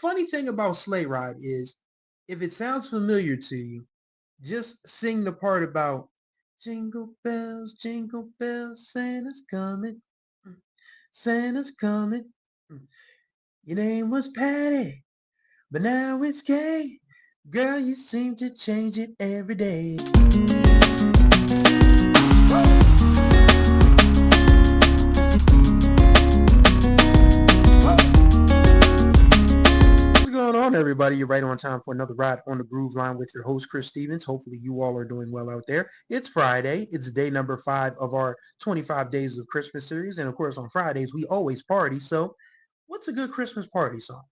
funny thing about Sleigh Ride is if it sounds familiar to you, just sing the part about jingle bells, Santa's coming, mm, Santa's coming. Mm. Your name was Patty, but now it's Kay. Girl, you seem to change it every day. What's going on, everybody? You're right on time for another ride on the Groove Line with your host, Chris Stevens. Hopefully, you all are doing well out there. It's Friday. It's day number 5 of our 25 Days of Christmas series. And of course, on Fridays, we always party. So, what's a good Christmas party song?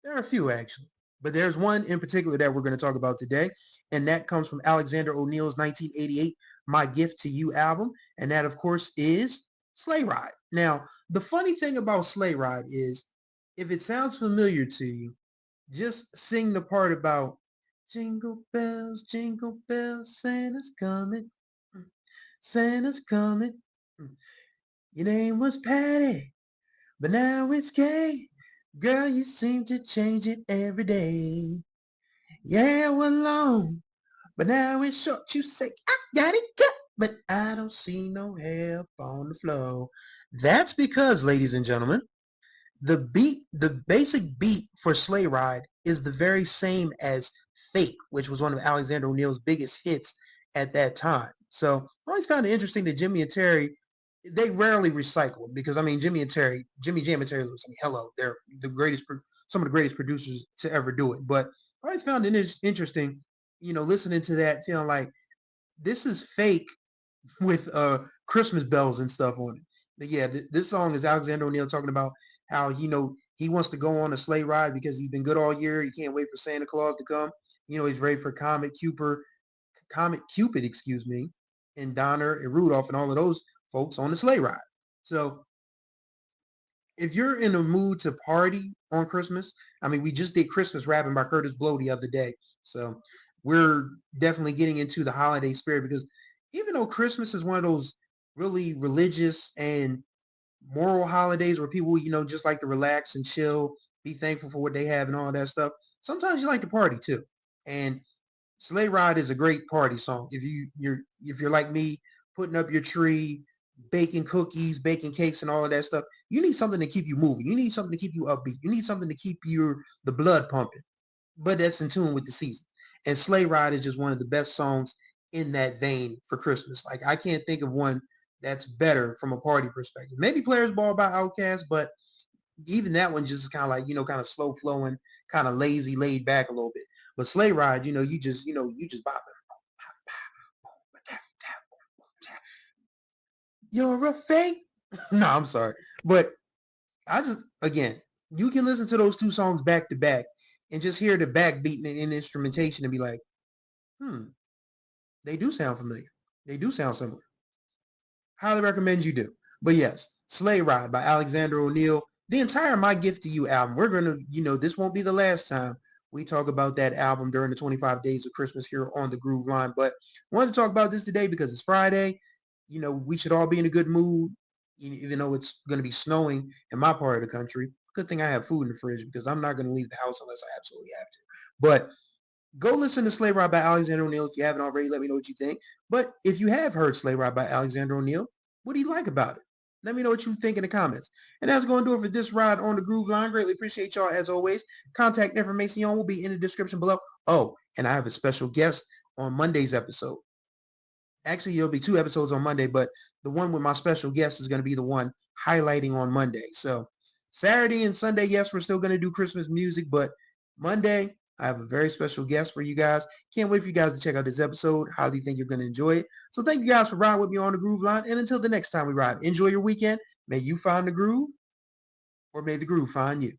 There are a few, actually. But there's one in particular that we're going to talk about today. And that comes from Alexander O'Neal's 1988 My Gift to You album. And that, of course, is Sleigh Ride. Now, the funny thing about Sleigh Ride is if it sounds familiar to you, just sing the part about jingle bells, Santa's coming, mm, Santa's coming. Mm. Your name was Patty, but now it's Kay. Girl, you seem to change it every day. Yeah, we're long, but now it's short. You say, I got it cut, but I don't see no help on the floor. That's because, ladies and gentlemen, the basic beat for Sleigh Ride is the very same as Fake, which was one of Alexander O'Neal's biggest hits at that time. So I always found it interesting that Jimmy and Terry, they rarely recycle because I mean Jimmy Jam and Terry Lewis, I mean hello, they're the greatest, some of the greatest producers to ever do it. But I always found it interesting, listening to that, feeling like this is Fake with Christmas bells and stuff on it. But yeah, this song is Alexander O'Neal talking about how he wants to go on a sleigh ride because he's been good all year. He can't wait for Santa Claus to come. He's ready for Comet Cupid, excuse me, and Donner and Rudolph and all of those folks on the sleigh ride. So if you're in a mood to party on Christmas, I mean, we just did Christmas rapping by Curtis Blow the other day. So we're definitely getting into the holiday spirit because even though Christmas is one of those really religious and moral holidays where people, just like to relax and chill, be thankful for what they have and all that stuff, sometimes you like to party too. And Sleigh Ride is a great party song. If you're like me, putting up your tree, baking cookies, baking cakes, and all of that stuff, you need something to keep you moving. You need something to keep you upbeat. You need something to keep the blood pumping. But that's in tune with the season. And Sleigh Ride is just one of the best songs in that vein for Christmas. Like I can't think of one that's better from a party perspective. Maybe Players Ball by Outkast, but even that one just kind of like kind of slow flowing, kind of lazy, laid back a little bit. But Sleigh Ride, you just bop it. You're a fake. No, I'm sorry, but I just again, you can listen to those two songs back to back and just hear the backbeat and instrumentation and be like, hmm, they do sound familiar. They do sound similar. Highly recommend you do. But yes, Sleigh Ride by Alexander O'Neal. The entire My Gift to You album. We're going to, this won't be the last time we talk about that album during the 25 Days of Christmas here on the Groove Line. But I wanted to talk about this today because it's Friday. We should all be in a good mood, even though it's going to be snowing in my part of the country. Good thing I have food in the fridge because I'm not going to leave the house unless I absolutely have to. But go listen to Sleigh Ride by Alexander O'Neal. If you haven't already, let me know what you think. But if you have heard Sleigh Ride by Alexander O'Neal, what do you like about it? Let me know what you think in the comments. And that's going to do it for this ride on the Groove Line. Greatly appreciate y'all as always. Contact information will be in the description below. Oh, and I have a special guest on Monday's episode. Actually, there'll be 2 episodes on Monday, but the one with my special guest is going to be the one highlighting on Monday. So Saturday and Sunday, yes, we're still going to do Christmas music, but Monday, I have a very special guest for you guys. Can't wait for you guys to check out this episode. Highly think you're going to enjoy it. So thank you guys for riding with me on the Groove Line. And until the next time we ride, enjoy your weekend. May you find the groove, or may the groove find you.